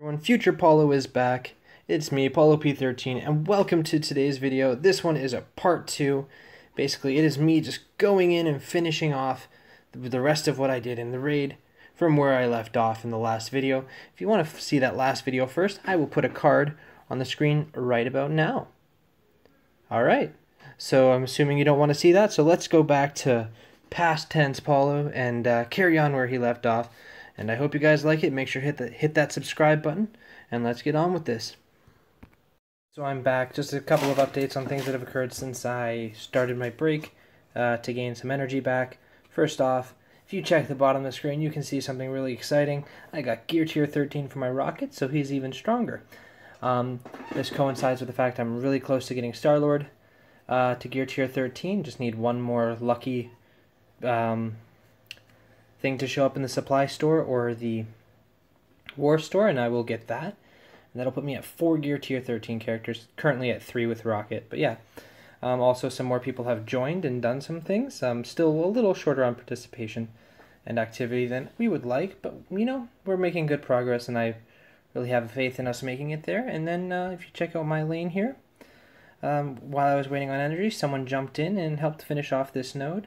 When Future Paulo is back, it's me, Paulo P13, and welcome to today's video. This one is a part 2. Basically, it is me just going in and finishing off the rest of what I did in the raid from where I left off in the last video. If you want to see that last video first, I will put a card on the screen right about now. Alright, so I'm assuming you don't want to see that, so let's go back to past tense Paulo and carry on where he left off. And I hope you guys like it. Make sure to hit that subscribe button, and let's get on with this. So I'm back. Just a couple of updates on things that have occurred since I started my break to gain some energy back. First off, if you check the bottom of the screen, you can see something really exciting. I got Gear Tier 13 for my rocket, so he's even stronger. This coincides with the fact I'm really close to getting Star-Lord to Gear Tier 13. Just need one more lucky thing to show up in the supply store or the war store, and I will get that. And that'll put me at 4 Gear Tier 13 characters, currently at 3 with Rocket. But yeah, also some more people have joined and done some things. Still a little shorter on participation and activity than we would like, but you know, we're making good progress, and I really have faith in us making it there. And then if you check out my lane here, while I was waiting on energy, someone jumped in and helped finish off this node.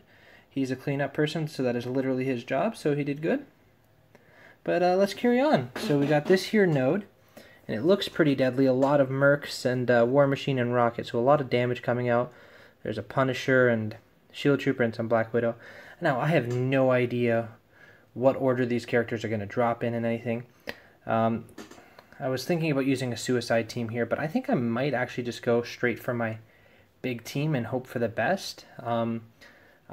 He's a cleanup person, so that is literally his job, so he did good. But let's carry on. So we got this here node, and it looks pretty deadly. A lot of mercs and War Machine and Rocket, so a lot of damage coming out. There's a Punisher and Shield Trooper and some Black Widow. Now, I have no idea what order these characters are going to drop in and anything. I was thinking about using a suicide team here, but I think I might actually just go straight for my big team and hope for the best.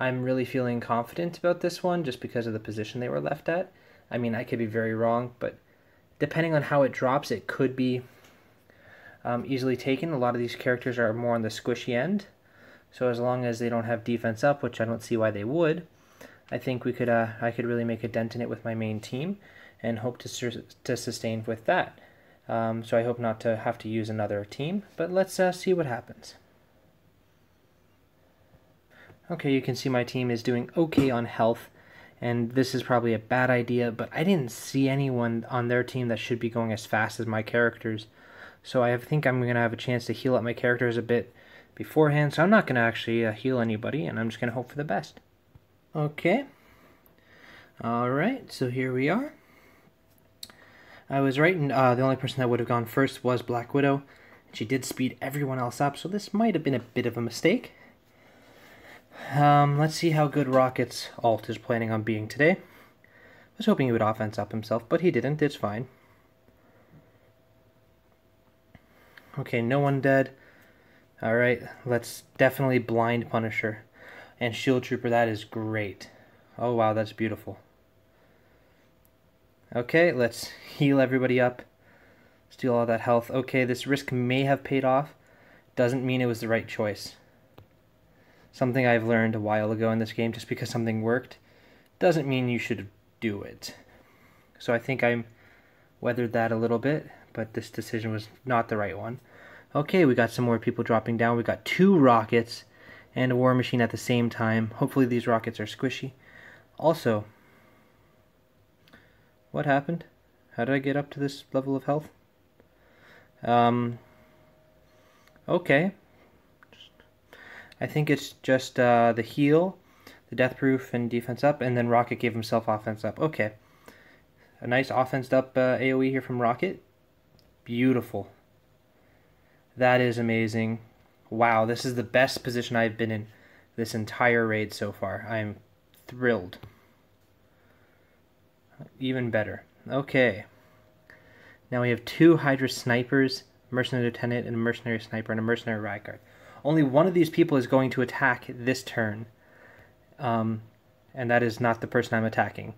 I'm really feeling confident about this one just because of the position they were left at. I mean, I could be very wrong, but depending on how it drops, it could be easily taken. A lot of these characters are more on the squishy end, so as long as they don't have defense up, which I don't see why they would, I think we could. I could really make a dent in it with my main team and hope to sustain with that. So I hope not to have to use another team, but let's see what happens. Okay, you can see my team is doing okay on health, and this is probably a bad idea, but I didn't see anyone on their team that should be going as fast as my characters. So I think I'm going to have a chance to heal up my characters a bit beforehand, so I'm not going to actually heal anybody, and I'm just going to hope for the best. Okay. Alright, so here we are. I was right, and the only person that would have gone first was Black Widow. She did speed everyone else up, so this might have been a bit of a mistake. Let's see how good Rocket's ult is planning on being today. I was hoping he would offense up himself, but he didn't. It's fine. Okay, no one dead. Alright, let's definitely blind Punisher. And Shield Trooper, that is great. Oh wow, that's beautiful. Okay, let's heal everybody up. Steal all that health. Okay, this risk may have paid off. Doesn't mean it was the right choice. Something I've learned a while ago in this game, just because something worked doesn't mean you should do it. So I think I weathered that a little bit, but this decision was not the right one. Okay, we got some more people dropping down. We got 2 rockets and a War Machine at the same time. Hopefully these rockets are squishy. Also, what happened? How did I get up to this level of health? Okay. I think it's just the heal, the death proof, and defense up, and then Rocket gave himself offense up. Okay. A nice offense up AoE here from Rocket. Beautiful. That is amazing. Wow, this is the best position I've been in this entire raid so far. I am thrilled. Even better. Okay. Now we have 2 Hydra snipers, Mercenary Lieutenant and a Mercenary Sniper, and a Mercenary Riot Guard. Only one of these people is going to attack this turn, and that is not the person I'm attacking.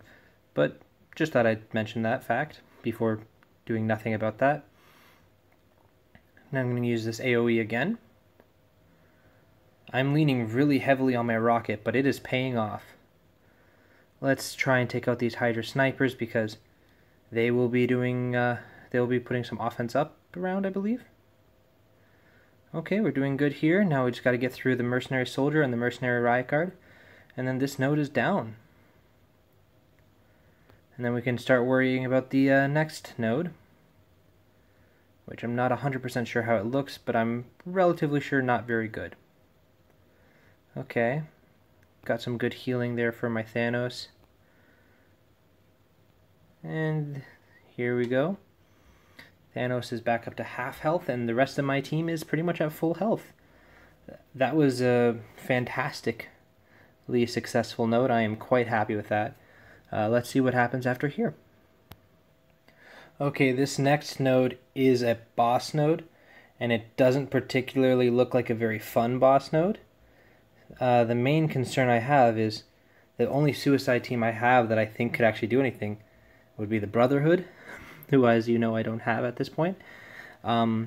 But just thought I'd mention that fact before doing nothing about that. Now I'm going to use this AoE again. I'm leaning really heavily on my rocket, but it is paying off. Let's try and take out these Hydra snipers because they will be doing. They'll be putting some offense up around, I believe. Okay, we're doing good here. Now we just got to get through the Mercenary Soldier and the Mercenary Riot Guard, and then this node is down. And then we can start worrying about the next node. which I'm not 100% sure how it looks, but I'm relatively sure not very good. Okay, got some good healing there for my Thanos. And here we go. Thanos is back up to half health, and the rest of my team is pretty much at full health. That was a fantastically successful node. I am quite happy with that. Let's see what happens after here. Okay, this next node is a boss node, and it doesn't particularly look like a very fun boss node. The main concern I have is the only suicide team I have that I think could actually do anything would be the Brotherhood, who, as you know, I don't have at this point. My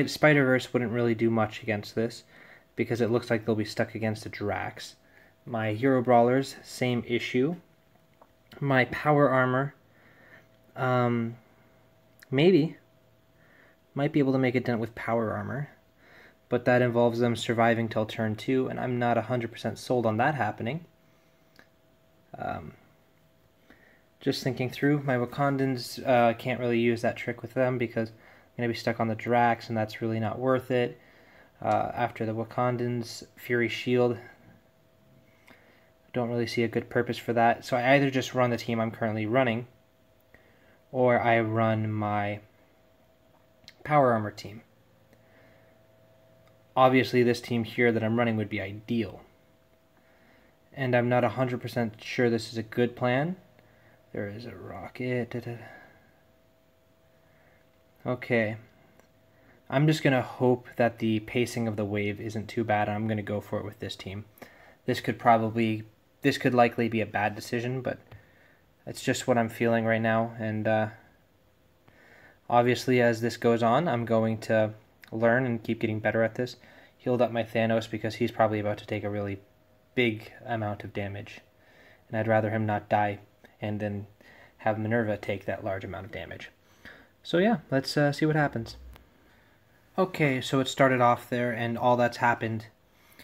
Spider-Verse wouldn't really do much against this, because it looks like they'll be stuck against a Drax. My Hero Brawlers, same issue. My power armor, maybe, might be able to make a dent with power armor, but that involves them surviving till turn 2, and I'm not 100% sold on that happening. Just thinking through, my Wakandans, can't really use that trick with them because I'm going to be stuck on the Drax, and that's really not worth it. After the Wakandans, Fury Shield, don't really see a good purpose for that. So I either just run the team I'm currently running, or I run my power armor team. Obviously this team here that I'm running would be ideal. And I'm not 100% sure this is a good plan. There is a rocket. Okay. I'm just going to hope that the pacing of the wave isn't too bad. I'm going to go for it with this team. This could likely be a bad decision, but it's just what I'm feeling right now. And obviously, as this goes on, I'm going to learn and keep getting better at this. Healed up my Thanos because he's probably about to take a really big amount of damage. And I'd rather him not die and then have Minerva take that large amount of damage. So yeah, let's see what happens. Okay, so it started off there, and all that's happened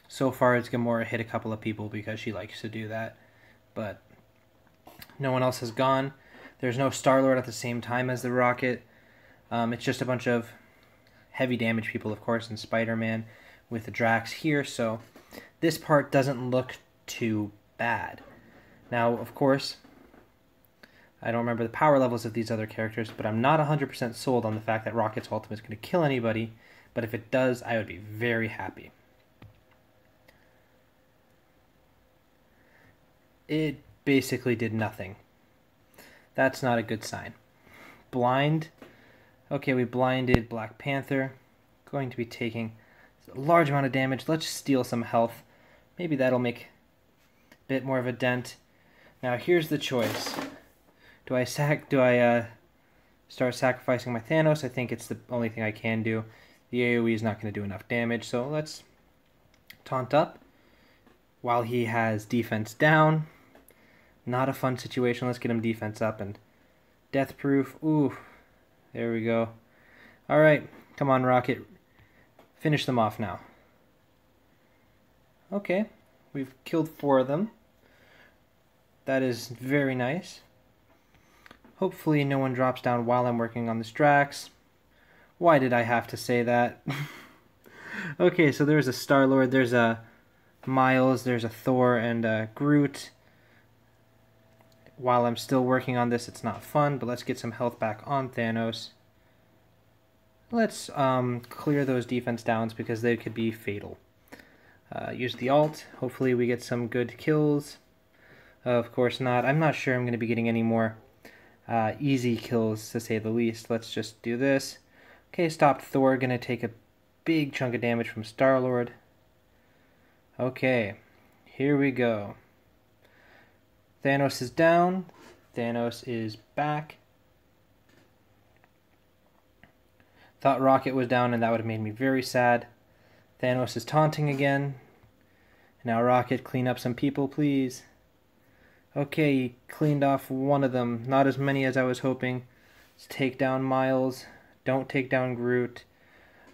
so far is Gamora hit a couple of people because she likes to do that, but no one else has gone. There's no Star-Lord at the same time as the Rocket. It's just a bunch of heavy damage people, of course, and Spider-Man with the Drax here, so this part doesn't look too bad. Now, of course, I don't remember the power levels of these other characters, but I'm not 100% sold on the fact that Rocket's ultimate is going to kill anybody, but if it does, I would be very happy. It basically did nothing. That's not a good sign. Blind. Okay, we blinded Black Panther. Going to be taking a large amount of damage. Let's steal some health. Maybe that'll make a bit more of a dent. Now here's the choice. Do I start sacrificing my Thanos? I think it's the only thing I can do. The AoE is not going to do enough damage, so let's taunt up while he has defense down. Not a fun situation. Let's get him defense up and death proof. Ooh, there we go. All right, come on, Rocket. Finish them off now. Okay, we've killed 4 of them. That is very nice. Hopefully no one drops down while I'm working on this Drax. Why did I have to say that? Okay, so there's a Star-Lord, there's a Miles, there's a Thor, and a Groot. While I'm still working on this, it's not fun, but let's get some health back on Thanos. Let's clear those defense downs because they could be fatal. Use the ult. Hopefully we get some good kills. Of course not. I'm not sure I'm going to be getting any more easy kills, to say the least. Let's just do this. Okay, stopped Thor. Going to take a big chunk of damage from Star-Lord. Okay, here we go. Thanos is down. Thanos is back. Thought Rocket was down, and that would have made me very sad. Thanos is taunting again. Now Rocket, clean up some people, please. Okay, he cleaned off one of them. Not as many as I was hoping. Let's take down Miles. Don't take down Groot.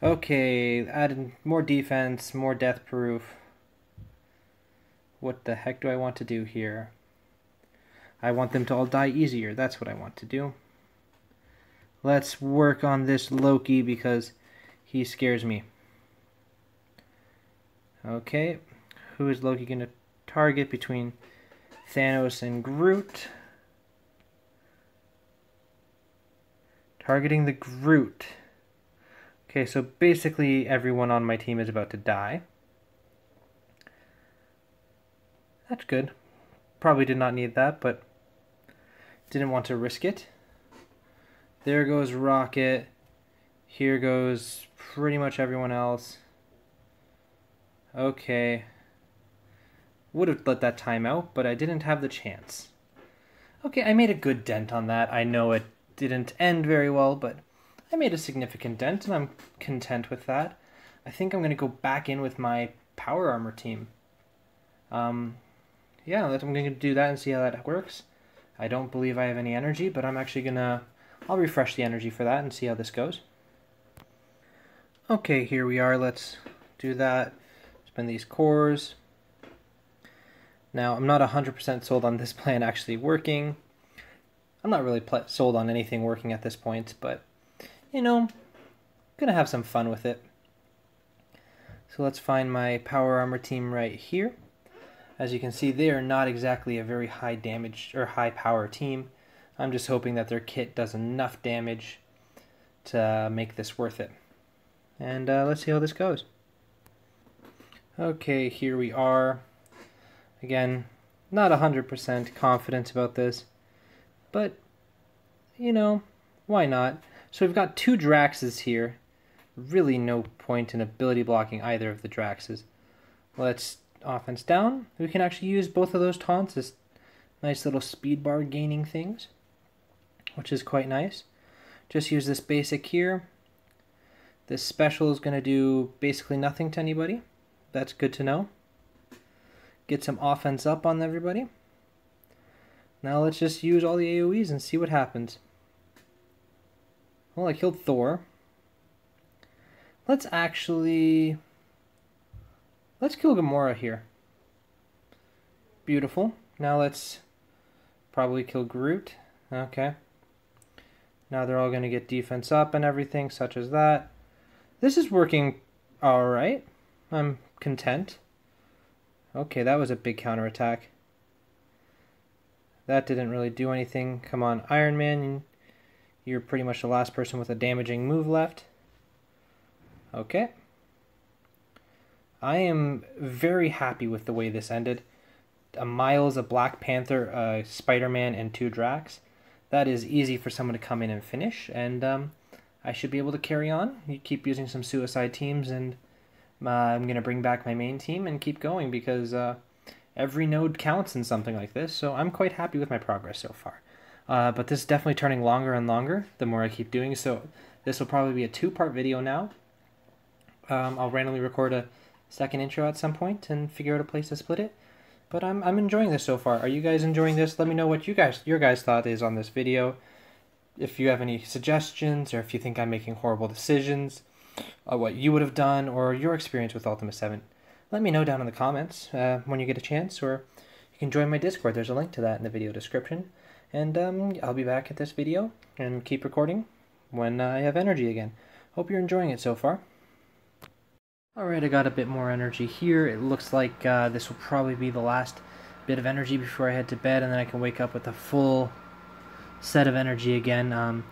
Okay, added more defense, more death proof. What the heck do I want to do here? I want them to all die easier. That's what I want to do. Let's work on this Loki because he scares me. Okay, who is Loki going to target between Thanos and Groot? Targeting the Groot. Okay, so basically everyone on my team is about to die. That's good. Probably did not need that, but didn't want to risk it. There goes Rocket. Here goes pretty much everyone else. Okay. Would have let that time out, but I didn't have the chance. Okay, I made a good dent on that. I know it didn't end very well, but I made a significant dent, and I'm content with that. I think I'm going to go back in with my power armor team. Yeah, I'm going to do that and see how that works. I don't believe I have any energy, but I'm actually going to... I'll refresh the energy for that and see how this goes. Okay, here we are. Let's do that. Spend these cores. Now, I'm not 100% sold on this plan actually working. I'm not really sold on anything working at this point, but, you know, I'm going to have some fun with it. So let's find my power armor team right here. As you can see, they are not exactly a very high damage or high power team. I'm just hoping that their kit does enough damage to make this worth it. And let's see how this goes. Okay, here we are. Again, not 100% confident about this, but, you know, why not? So we've got two Draxes here. Really no point in ability blocking either of the Draxes. Let's offense down. We can actually use both of those taunts as nice little speed bar gaining things, which is quite nice. Just use this basic here. This special is going to do basically nothing to anybody. That's good to know. Get some offense up on everybody. Now let's just use all the AoEs and see what happens. Well, I killed Thor. Let's kill Gamora here. Beautiful. Now let's probably kill Groot. Okay. Now they're all going to get defense up and everything, such as that. This is working alright. I'm content. Okay, that was a big counterattack. That didn't really do anything. Come on, Iron Man. You're pretty much the last person with a damaging move left. Okay. I am very happy with the way this ended. A Miles, a Black Panther, a Spider-Man, and 2 Drax. That is easy for someone to come in and finish, and I should be able to carry on. You keep using some suicide teams, and I'm going to bring back my main team and keep going because every node counts in something like this, so I'm quite happy with my progress so far. But this is definitely turning longer and longer the more I keep doing, so this will probably be a 2-part video now. I'll randomly record a second intro at some point and figure out a place to split it. But I'm enjoying this so far. Are you guys enjoying this? Let me know what your guys' thought is on this video. If you have any suggestions, or if you think I'm making horrible decisions, what you would have done, or your experience with Ultimus VII. Let me know down in the comments when you get a chance, or you can join my Discord. There's a link to that in the video description. And I'll be back at this video and keep recording when I have energy again. Hope you're enjoying it so far. Alright, I got a bit more energy here. It looks like this will probably be the last bit of energy before I head to bed, and then I can wake up with a full set of energy again.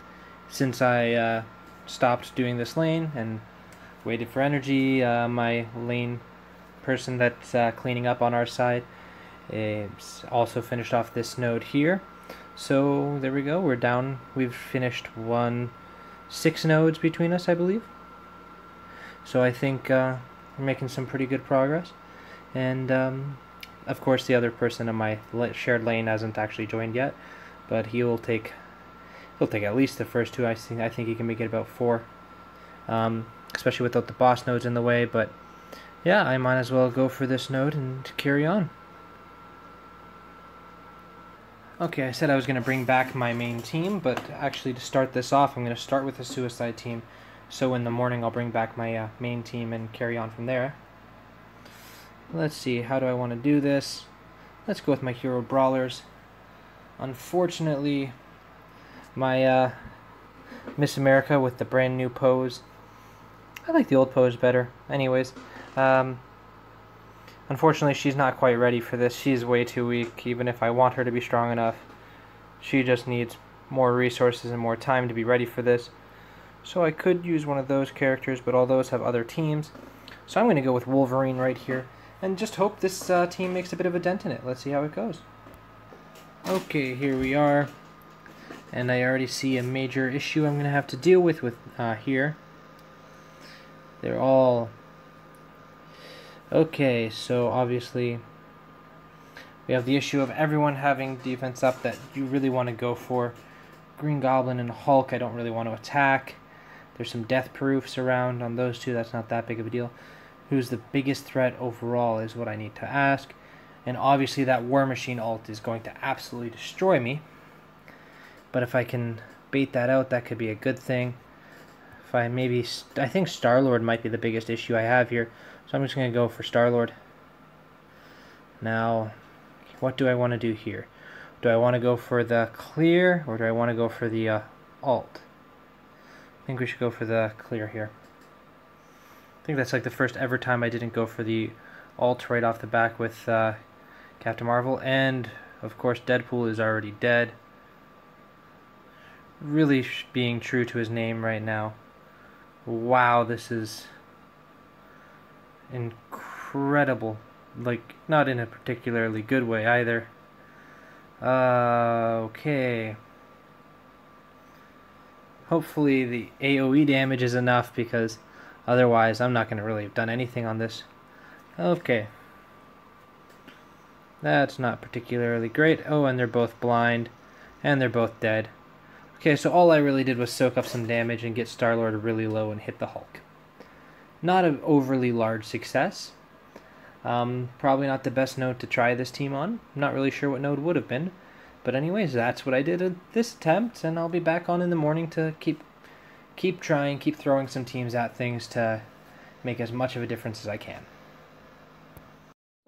Since I stopped doing this lane and waited for energy, my lane person that's cleaning up on our side is also finished off this node here. So there we go, we're down. We've finished 6 nodes between us, I believe. So I think we're making some pretty good progress. And of course the other person in my shared lane hasn't actually joined yet, but he'll take at least the first 2. I think he can make it about 4, especially without the boss nodes in the way. But yeah, I might as well go for this node and carry on. Okay, I said I was going to bring back my main team, but actually to start this off, I'm going to start with a suicide team. So in the morning I'll bring back my main team and carry on from there. Let's see, how do I want to do this? Let's go with my hero brawlers. Unfortunately, my Miss America with the brand new pose. I like the old pose better. Anyways, unfortunately she's not quite ready for this. She's way too weak, even if I want her to be strong enough. She just needs more resources and more time to be ready for this. So I could use one of those characters, but all those have other teams. So I'm going to go with Wolverine right here, and just hope this team makes a bit of a dent in it. Let's see how it goes. Okay, here we are. And I already see a major issue I'm going to have to deal with here. They're all... Okay, so obviously we have the issue of everyone having defense up that you really want to go for. Green Goblin and Hulk I don't really want to attack. There's some death proofs around on those two. That's not that big of a deal. Who's the biggest threat overall is what I need to ask. And obviously that War Machine ult is going to absolutely destroy me. But if I can bait that out, that could be a good thing. If I maybe... I think Star-Lord might be the biggest issue I have here. So I'm just going to go for Star-Lord. Now, what do I want to do here? Do I want to go for the clear, or do I want to go for the ult? I think we should go for the clear here. I think that's like the first ever time I didn't go for the ult right off the back with Captain Marvel. And, of course, Deadpool is already dead. Really being true to his name right now. Wow, this is incredible. Like, not in a particularly good way either. Okay. Hopefully the AoE damage is enough, because otherwise I'm not going to really have done anything on this. Okay. That's not particularly great. Oh, and they're both blind. And they're both dead. Okay, so all I really did was soak up some damage and get Star-Lord really low and hit the Hulk. Not an overly large success. Probably not the best node to try this team on. I'm not really sure what node would have been. But anyways, that's what I did at this attempt, and I'll be back on in the morning to keep trying, keep throwing some teams at things to make as much of a difference as I can.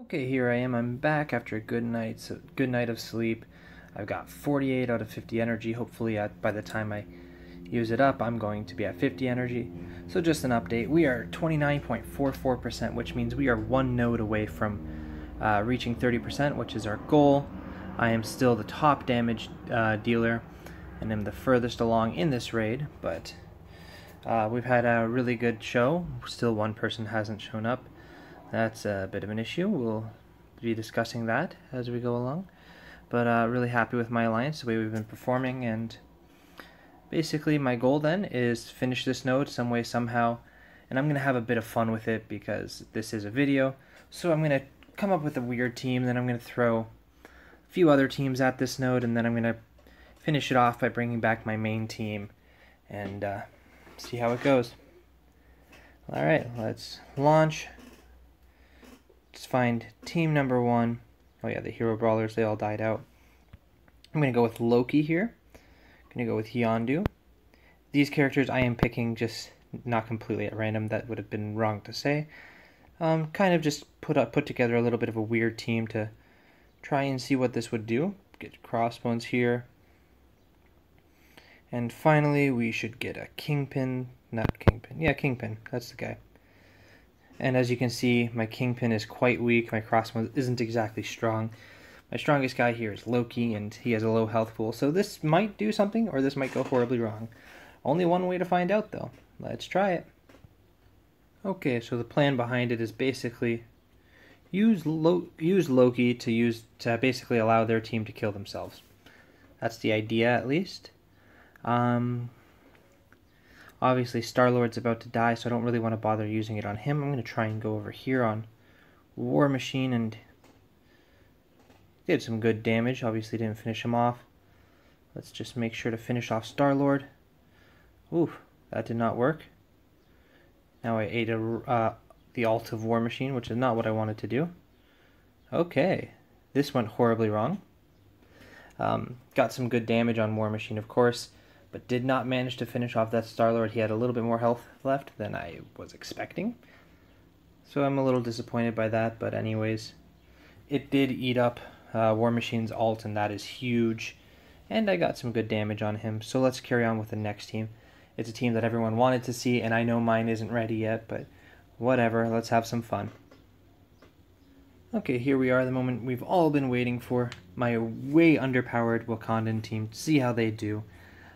Okay, here I am. I'm back after a good night of sleep. I've got 48 out of 50 energy. Hopefully by the time I use it up, I'm going to be at 50 energy. So just an update, we are 29.44%, which means we are one node away from reaching 30%, which is our goal. I am still the top damage dealer, and am the furthest along in this raid, but we've had a really good show. Still one person hasn't shown up. That's a bit of an issue. We'll be discussing that as we go along. But really happy with my alliance, the way we've been performing, and basically my goal then is finish this node some way, somehow, and I'm going to have a bit of fun with it because this is a video. So I'm going to come up with a weird team, then I'm going to throw a few other teams at this node, and then I'm going to finish it off by bringing back my main team and see how it goes. Alright, let's launch. Let's find team number 1. Oh yeah, the hero brawlers, they all died out. I'm going to go with Loki here. I'm going to go with Yondu. These characters I am picking just not completely at random. That would have been wrong to say. Kind of just put together a little bit of a weird team to try and see what this would do. Get Crossbones here. And finally, we should get a Kingpin. Not Kingpin. Yeah, Kingpin. That's the guy. And as you can see, my Kingpin is quite weak. My Crossbones isn't exactly strong. My strongest guy here is Loki, and he has a low health pool. So this might do something, or this might go horribly wrong. Only one way to find out, though. Let's try it. Okay, so the plan behind it is basically use Loki to basically allow their team to kill themselves. That's the idea, at least. Obviously, Star-Lord's about to die, so I don't really want to bother using it on him. I'm going to try and go over here on War Machine and did some good damage. Obviously, didn't finish him off. Let's just make sure to finish off Star-Lord. Oof, that did not work. Now I ate the ult of War Machine, which is not what I wanted to do. Okay, this went horribly wrong. Got some good damage on War Machine, of course, but did not manage to finish off that Star-Lord. He had a little bit more health left than I was expecting. So I'm a little disappointed by that, but anyways, it did eat up War Machine's ult, and that is huge. and I got some good damage on him. So let's carry on with the next team. It's a team that everyone wanted to see, and I know mine isn't ready yet, but whatever, let's have some fun. Okay, here we are, the moment we've all been waiting for. My way underpowered Wakandan team. See how they do.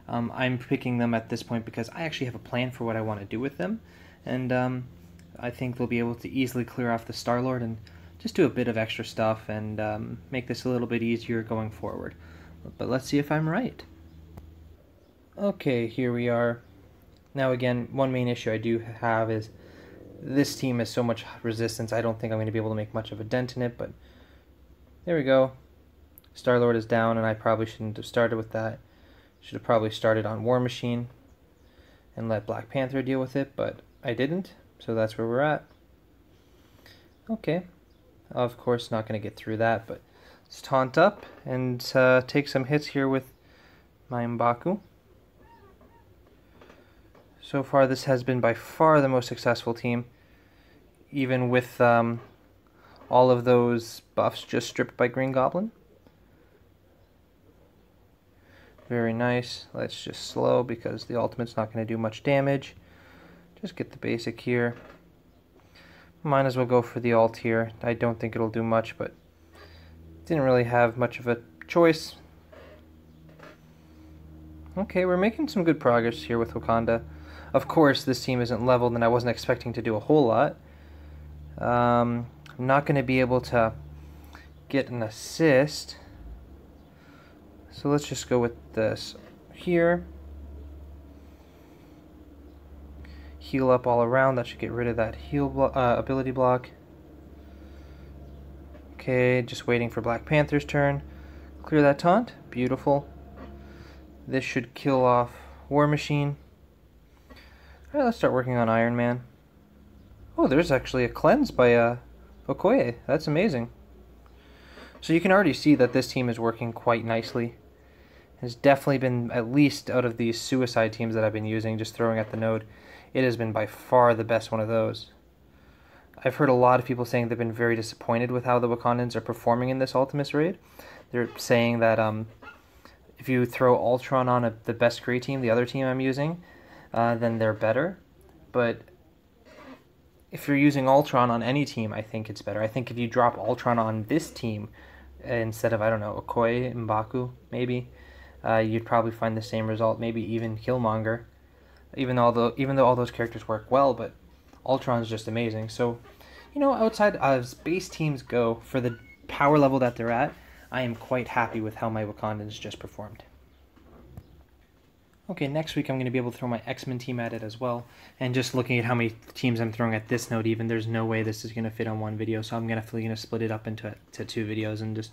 I'm picking them at this point because I actually have a plan for what I want to do with them, and I think they'll be able to easily clear off the Star-Lord and just do a bit of extra stuff and make this a little bit easier going forward. But let's see if I'm right. Okay, here we are. Now again, one main issue I do have is this team has so much resistance, I don't think I'm going to be able to make much of a dent in it, but there we go. Star-Lord is down, and I probably shouldn't have started with that. Should have probably started on War Machine and let Black Panther deal with it, but I didn't, so that's where we're at. Okay, of course not going to get through that, but let's taunt up and take some hits here with my M'Baku. So far, this has been by far the most successful team, even with all of those buffs just stripped by Green Goblin. Very nice. Let's just slow because the ultimate's not going to do much damage. Just get the basic here. Might as well go for the ult here. I don't think it'll do much, but didn't really have much of a choice. Okay, we're making some good progress here with Wakanda. Of course, this team isn't leveled, and I wasn't expecting to do a whole lot. I'm not going to be able to get an assist. So let's just go with this here. Heal up all around. That should get rid of that heal ability block. Okay, just waiting for Black Panther's turn. Clear that taunt. Beautiful. This should kill off War Machine. Alright, let's start working on Iron Man. Oh, there's actually a cleanse by Okoye. That's amazing. So you can already see that this team is working quite nicely. Has definitely been, at least out of these suicide teams that I've been using, just throwing at the node, it has been by far the best one of those. I've heard a lot of people saying they've been very disappointed with how the Wakandans are performing in this Ultimus raid. They're saying that if you throw Ultron on the best Kree team, the other team I'm using, then they're better. But if you're using Ultron on any team, I think it's better. I think if you drop Ultron on this team instead of, I don't know, Okoye, M'Baku, maybe, you'd probably find the same result, maybe even Killmonger, even though all those characters work well, but Ultron's just amazing. So, you know, outside as base teams go, for the power level that they're at, I am quite happy with how my Wakandans just performed. Okay, next week I'm going to be able to throw my X-Men team at it as well, and just looking at how many teams I'm throwing at this node even, there's no way this is going to fit on one video, so I'm going to split it up into two videos and just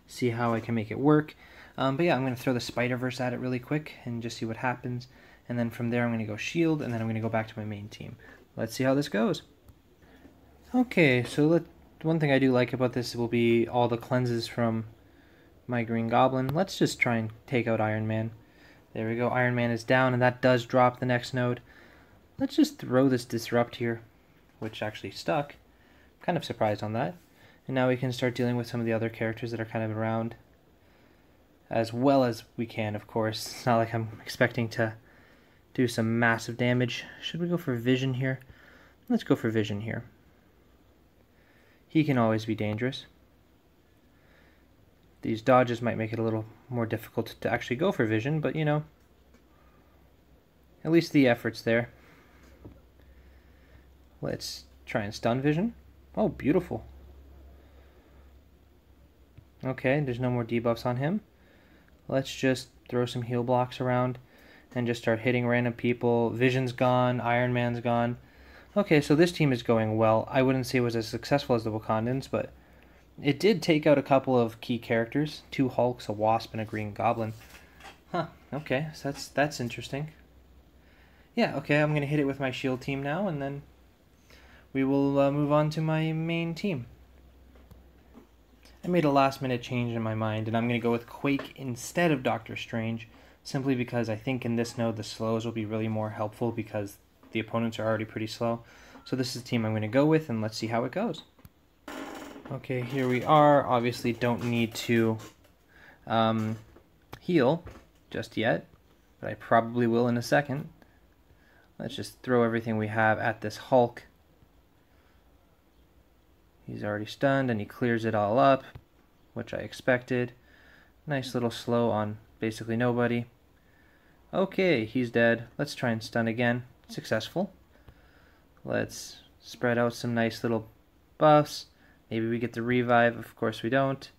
see how I can make it work. But yeah, I'm going to throw the Spider-Verse at it really quick and just see what happens, and then from there I'm going to go shield, and then I'm going to go back to my main team. Let's see how this goes. Okay, so one thing I do like about this will be all the cleanses from my Green Goblin. Let's just try and take out Iron Man. There we go, Iron Man is down, and that does drop the next node. Let's just throw this Disrupt here, which actually stuck. Kind of surprised on that. And now we can start dealing with some of the other characters that are kind of around, as well as we can, of course. It's not like I'm expecting to do some massive damage. Should we go for Vision here? Let's go for Vision here. He can always be dangerous. These dodges might make it a little more difficult to actually go for Vision, but you know, at least the effort's there. Let's try and stun Vision. Oh, beautiful. Okay, there's no more debuffs on him. Let's just throw some heal blocks around and just start hitting random people. Vision's gone, Iron Man's gone. Okay, so this team is going well. I wouldn't say it was as successful as the Wakandans, but it did take out a couple of key characters. 2 Hulks, a Wasp, and a Green Goblin. Huh, okay, so that's interesting. Yeah, okay, I'm going to hit it with my shield team now, and then we will move on to my main team. I made a last-minute change in my mind, and I'm going to go with Quake instead of Doctor Strange, simply because I think in this node the slows will be really more helpful because the opponents are already pretty slow. So this is the team I'm going to go with, and let's see how it goes. Okay, here we are. Obviously don't need to heal just yet, but I probably will in a second. Let's just throw everything we have at this Hulk. He's already stunned and he clears it all up, which I expected. Nice little slow on basically nobody. Okay, he's dead. Let's try and stun again. Successful. Let's spread out some nice little buffs. Maybe we get the revive. Of course we don't.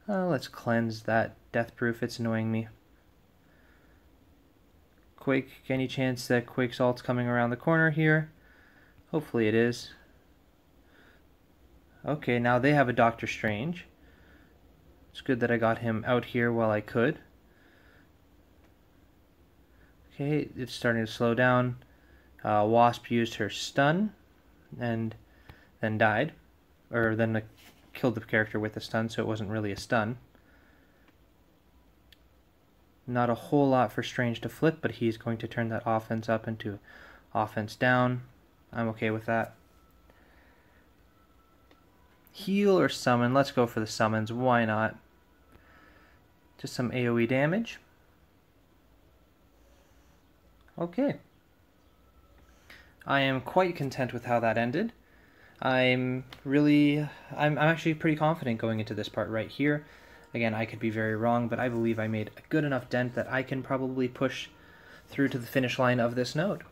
Let's cleanse that death proof. It's annoying me. Quake, any chance that Quake's ult's coming around the corner here? Hopefully it is. Okay, now they have a Doctor Strange. It's good that I got him out here while I could. Okay, it's starting to slow down. Wasp used her stun and then died. Or then killed the character with a stun, so it wasn't really a stun. Not a whole lot for Strange to flip, but he's going to turn that offense up into offense down. I'm okay with that. Heal or summon? Let's go for the summons. Why not? Just some AoE damage. Okay. I am quite content with how that ended. I'm actually pretty confident going into this part right here. Again, I could be very wrong, but I believe I made a good enough dent that I can probably push through to the finish line of this node.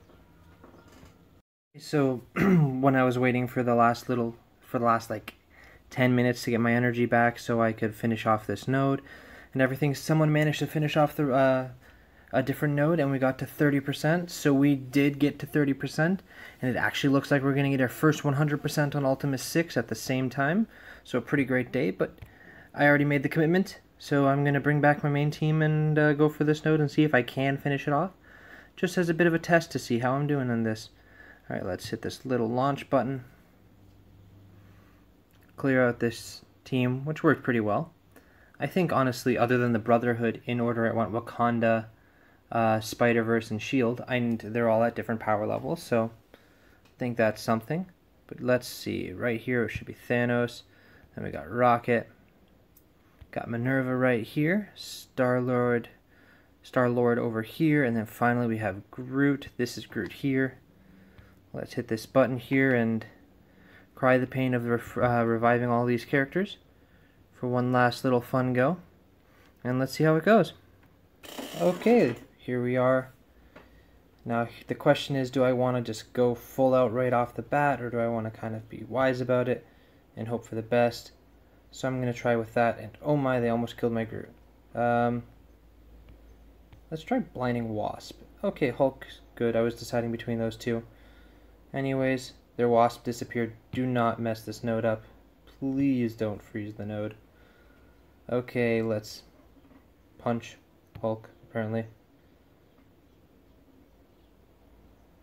So when I was waiting for the last like 10 minutes to get my energy back so I could finish off this node and everything, someone managed to finish off the a different node and we got to 30%. So we did get to 30%, and it actually looks like we're going to get our first 100% on Ultimus VI at the same time. So a pretty great day, but I already made the commitment, so I'm going to bring back my main team and go for this node and see if I can finish it off, just as a bit of a test to see how I'm doing on this. Alright, let's hit this little launch button. Clear out this team, which worked pretty well. I think, honestly, other than the Brotherhood, in order it went Wakanda, Spider-Verse, and S.H.I.E.L.D., and they're all at different power levels, so I think that's something. But let's see, right here it should be Thanos, then we got Rocket, got Minerva right here, Star-Lord over here, and then finally we have Groot. This is Groot here. Let's hit this button here and cry the pain of reviving all these characters for one last little fun go. And let's see how it goes. Okay, here we are. Now the question is, do I want to just go full out right off the bat, or do I want to kind of be wise about it and hope for the best? So I'm going to try with that, and oh my, they almost killed my Groot. Let's try Blinding Wasp. Okay, Hulk's good. I was deciding between those two. Anyways, their Wasp disappeared. Do not mess this node up. Please don't freeze the node. Okay, let's punch Hulk, apparently.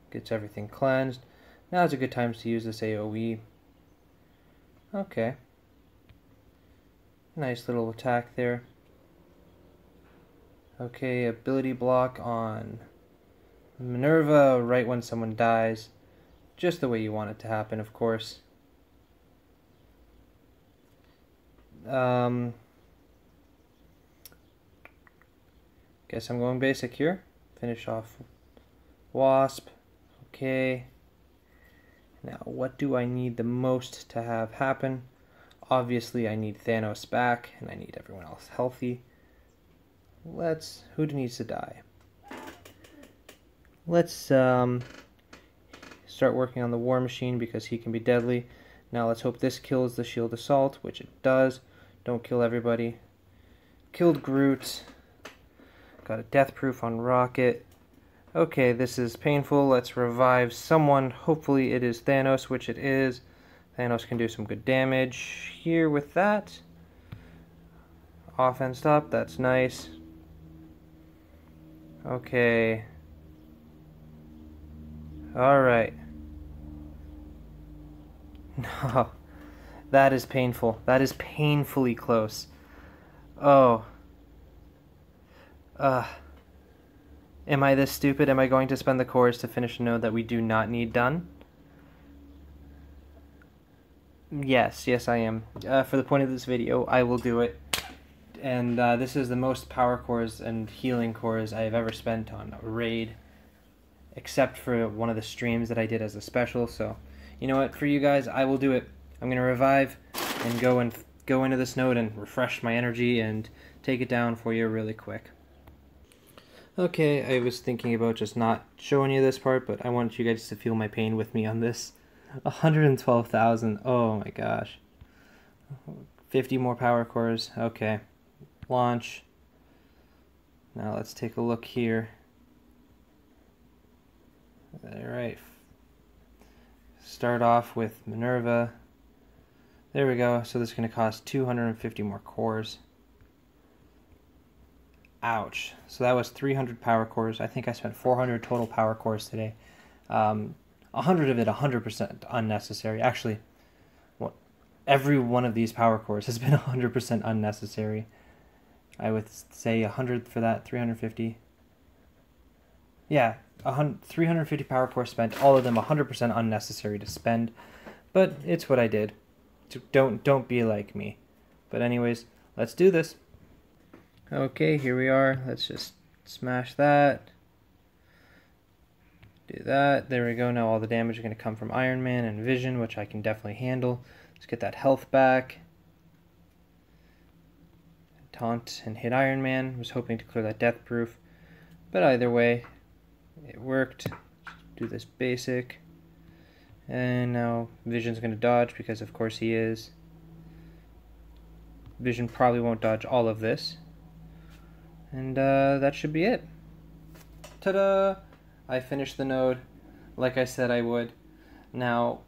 Gets everything cleansed. Now's a good time to use this AoE. Okay. Nice little attack there. Okay, ability block on Minerva right when someone dies. Just the way you want it to happen, of course. Guess I'm going basic here. Finish off Wasp. Okay. Now, what do I need the most to have happen? Obviously, I need Thanos back, and I need everyone else healthy. Who needs to die? Let's start working on the War Machine because he can be deadly. Now let's hope this kills the Shield Assault, which it does. Don't kill everybody. Killed Groot. Got a death proof on Rocket. Okay, this is painful. Let's revive someone. Hopefully it is Thanos, which it is. Thanos can do some good damage here with that. Offense up, that's nice. Okay. Alright. No. That is painful. That is painfully close. Oh. Am I this stupid? Am I going to spend the cores to finish a node that we do not need done? Yes, I am. For the point of this video, I will do it. and this is the most power cores and healing cores I have ever spent on a raid, except for one of the streams that I did as a special. So, you know what? For you guys, I will do it. I'm gonna revive and go into this node and refresh my energy and take it down for you really quick. Okay, I was thinking about just not showing you this part, but I want you guys to feel my pain with me on this. 112,000. Oh my gosh. 50 more power cores. Okay. Launch. Now let's take a look here. Alright. Start off with Minerva. There we go. So this is going to cost 250 more cores. Ouch. So that was 300 power cores. I think I spent 400 total power cores today. 100 of it 100% unnecessary. Actually, every one of these power cores has been 100% unnecessary. I would say 100 for that, 350. Yeah, 350 power cores spent, all of them 100% unnecessary to spend. But it's what I did. So don't be like me. But anyways, let's do this. Okay, here we are. Let's just smash that. Do that. There we go. Now all the damage is going to come from Iron Man and Vision, which I can definitely handle. Let's get that health back. Taunt and hit Iron Man. Was hoping to clear that death proof. But either way, it worked. Do this basic. And now Vision's going to dodge because of course he is. Vision probably won't dodge all of this. And that should be it. Ta-da! I finished the node like I said I would. Now,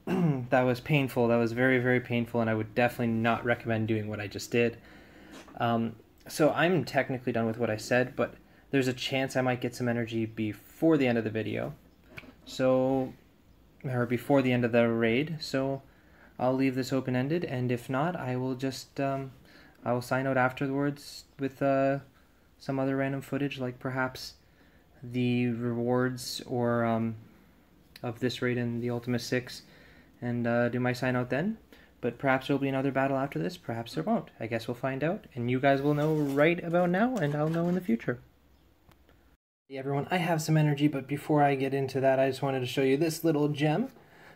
that was painful. That was very, very painful, and I would definitely not recommend doing what I just did. So I'm technically done with what I said, but there's a chance I might get some energy before the end of the video. So, or before the end of the raid. So I'll leave this open-ended, and if not, I will just I will sign out afterwards with some other random footage, like perhaps the rewards or of this raid in the Ultimus VI, and do my sign out then. But perhaps there'll be another battle after this, perhaps there won't. I guess we'll find out, and you guys will know right about now, and I'll know in the future. Hey everyone, I have some energy, but before I get into that, I just wanted to show you this little gem.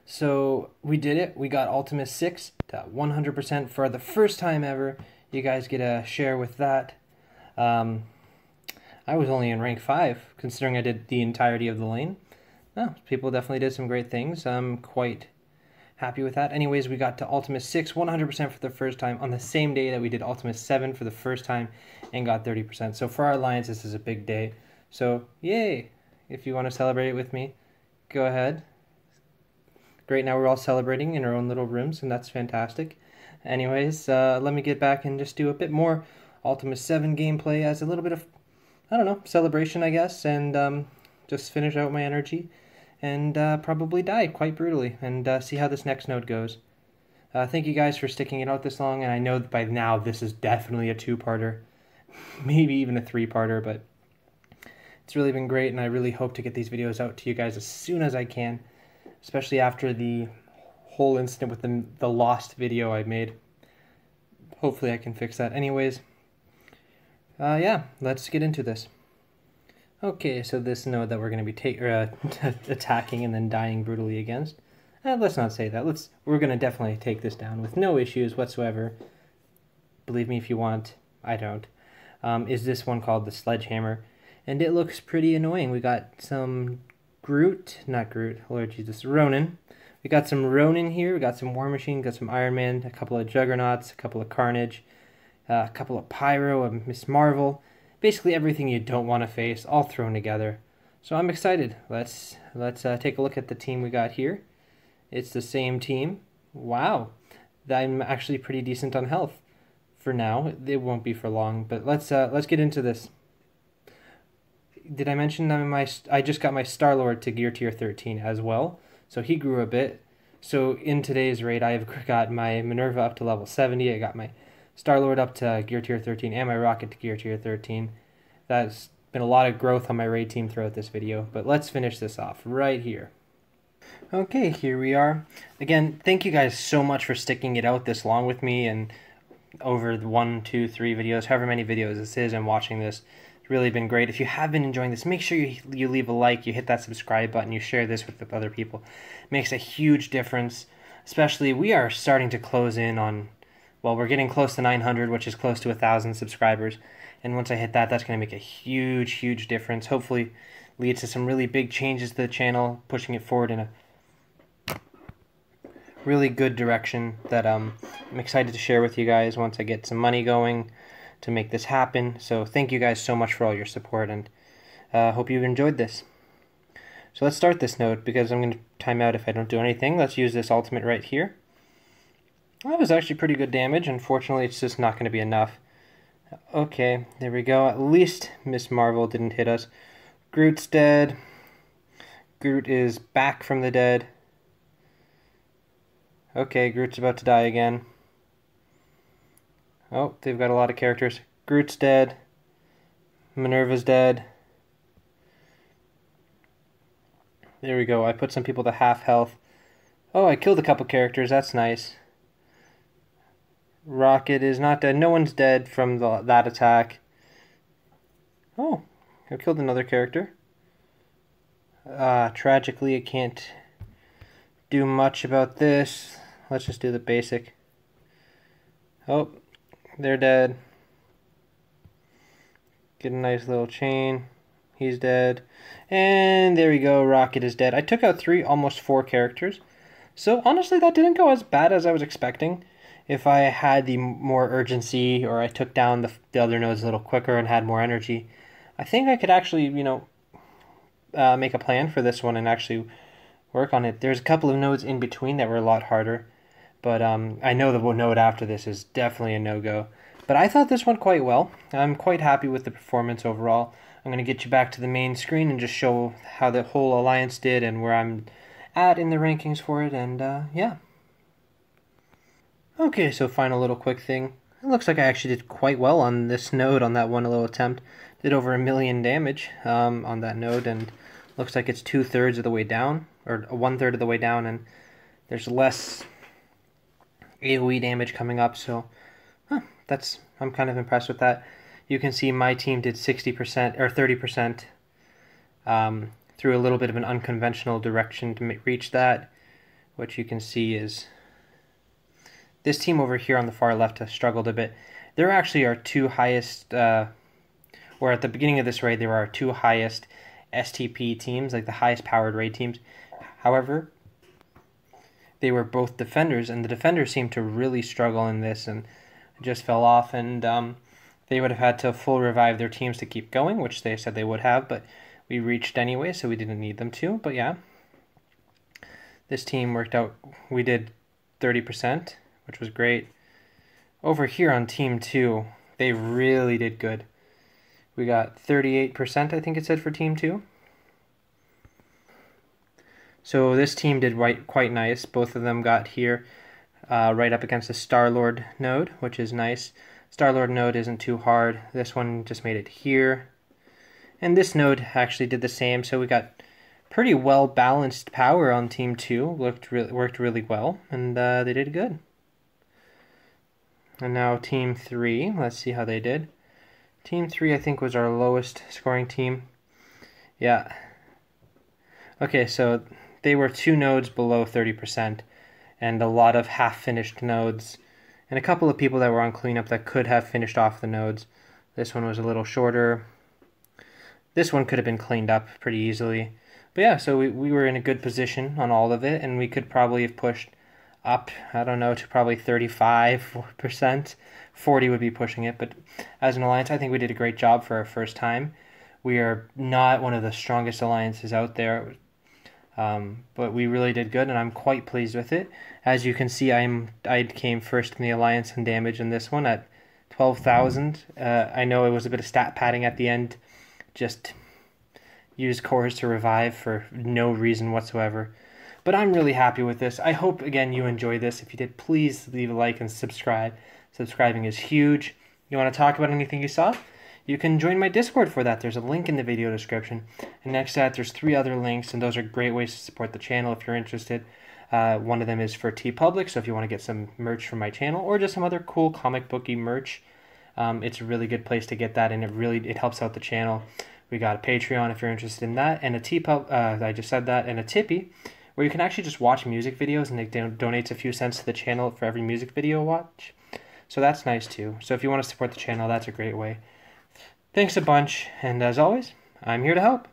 So we did it. We got Ultimus VI to 100% for the first time ever. You guys get a share with that. I was only in rank 5, considering I did the entirety of the lane. Well, people definitely did some great things. I'm quite happy with that. Anyways, we got to Ultimus VI 100% for the first time on the same day that we did Ultimus VII for the first time and got 30%. So for our alliance, this is a big day. So, yay! If you want to celebrate it with me, go ahead. Great, now we're all celebrating in our own little rooms, and that's fantastic. Anyways, let me get back and just do a bit more Ultimus VII gameplay as a little bit of, I don't know, celebration, I guess, and just finish out my energy, and probably die quite brutally, and see how this next node goes. Thank you guys for sticking it out this long, and I know that by now this is definitely a 2-parter, maybe even a 3-parter, but it's really been great, and I really hope to get these videos out to you guys as soon as I can, especially after the whole incident with the lost video I made. Hopefully I can fix that. Anyways, yeah, let's get into this. Okay, so this node that we're going to be attacking and then dying brutally against. Let's not say that. We're going to definitely take this down with no issues whatsoever. Believe me if you want. I don't. Is this one called the Sledgehammer. And it looks pretty annoying. We got some Lord Jesus, Ronin. We got some Ronin here, we got some War Machine, got some Iron Man, a couple of Juggernauts, a couple of Carnage, a couple of Pyro, a Miss Marvel. Basically everything you don't want to face, all thrown together. So I'm excited. Let's take a look at the team we got here. It's the same team. Wow, I'm actually pretty decent on health for now. It won't be for long, but let's get into this. Did I mention that I just got my Star-Lord to Gear Tier 13 as well, so he grew a bit. So in today's raid, I've got my Minerva up to level 70, I got my Star-Lord up to Gear Tier 13, and my Rocket to Gear Tier 13. That's been a lot of growth on my raid team throughout this video, but let's finish this off right here. Okay, here we are. Again, thank you guys so much for sticking it out this long with me and over the 1, 2, 3 videos, however many videos this is, and watching this. It's really been great. If you have been enjoying this, make sure you leave a like, you hit that subscribe button, you share this with other people. It makes a huge difference, especially we are starting to close in on, well, we're getting close to 900, which is close to 1,000 subscribers. And once I hit that, that's going to make a huge difference. Hopefully leads to some really big changes to the channel, pushing it forward in a really good direction that I'm excited to share with you guys once I get some money going to make this happen. So thank you guys so much for all your support, and hope you've enjoyed this. So let's start this node, because I'm going to time out if I don't do anything. Let's use this ultimate right here. That was actually pretty good damage. Unfortunately, it's just not going to be enough. Okay, there we go. At least Miss Marvel didn't hit us. Groot's dead. Groot is back from the dead. Okay, Groot's about to die again. Oh, they've got a lot of characters. Groot's dead. Minerva's dead. There we go. I put some people to half health. Oh, I killed a couple characters. That's nice. Rocket is not dead. No one's dead from that attack. Oh, I killed another character. Tragically, I can't do much about this. Let's just do the basic. Oh, they're dead. Get a nice little chain. He's dead. And there we go. Rocket is dead. I took out almost four characters. So honestly, that didn't go as bad as I was expecting. If I had the more urgency, or I took down the other nodes a little quicker and had more energy, I think I could actually, make a plan for this one and actually work on it. There's a couple of nodes in between that were a lot harder, but I know the node after this is definitely a no-go. But I thought this went quite well. I'm quite happy with the performance overall. I'm going to get you back to the main screen and just show how the whole alliance did and where I'm at in the rankings for it, and yeah. Okay, so final little quick thing. It looks like I actually did quite well on this node on that one little attempt. Did over 1 million damage on that node, and looks like it's 2/3 of the way down, or 1/3 of the way down, and there's less AoE damage coming up, so I'm kind of impressed with that. You can see my team did 60% or 30% through a little bit of an unconventional direction to reach that. What you can see is this team over here on the far left has struggled a bit. There actually are two highest, or at the beginning of this raid, there are two highest STP teams, like the highest powered raid teams. However, they were both defenders, and the defenders seemed to really struggle in this and just fell off, and they would have had to full revive their teams to keep going, which they said they would have, but we reached anyway, so we didn't need them to. But yeah, this team worked out. We did 30%, which was great. Over here on Team 2, they really did good. We got 38%, I think it said, for Team 2. So this team did quite nice. Both of them got here right up against the Star-Lord node, which is nice. Star-Lord node isn't too hard. This one just made it here. And this node actually did the same, so we got pretty well-balanced power on Team 2. Worked really well, and they did good. And now Team 3, let's see how they did. Team 3, I think, was our lowest scoring team. Yeah. Okay, so they were 2 nodes below 30%, and a lot of half-finished nodes, and a couple of people that were on cleanup that could have finished off the nodes. This one was a little shorter. This one could have been cleaned up pretty easily. But yeah, so we were in a good position on all of it, and we could probably have pushed up, I don't know, to probably 35%. 40 would be pushing it, but as an alliance, I think we did a great job for our first time. We are not one of the strongest alliances out there, but we really did good, and I'm quite pleased with it. As you can see, I came first in the alliance in damage in this one at 12,000. I know it was a bit of stat padding at the end, just used cores to revive for no reason whatsoever. But I'm really happy with this. I hope, again, you enjoy this. If you did, please leave a like and subscribe. Subscribing is huge. You want to talk about anything you saw? You can join my Discord for that. There's a link in the video description. And next to that, there's 3 other links, and those are great ways to support the channel if you're interested. One of them is for TeePublic, so if you want to get some merch from my channel or just some other cool comic booky merch, it's a really good place to get that, and it helps out the channel. We got a Patreon if you're interested in that, and a I just said that, and a Tippy, where you can actually just watch music videos, and it donates a few cents to the channel for every music video watch. So that's nice too. So if you want to support the channel, that's a great way. Thanks a bunch, and as always, I'm here to help.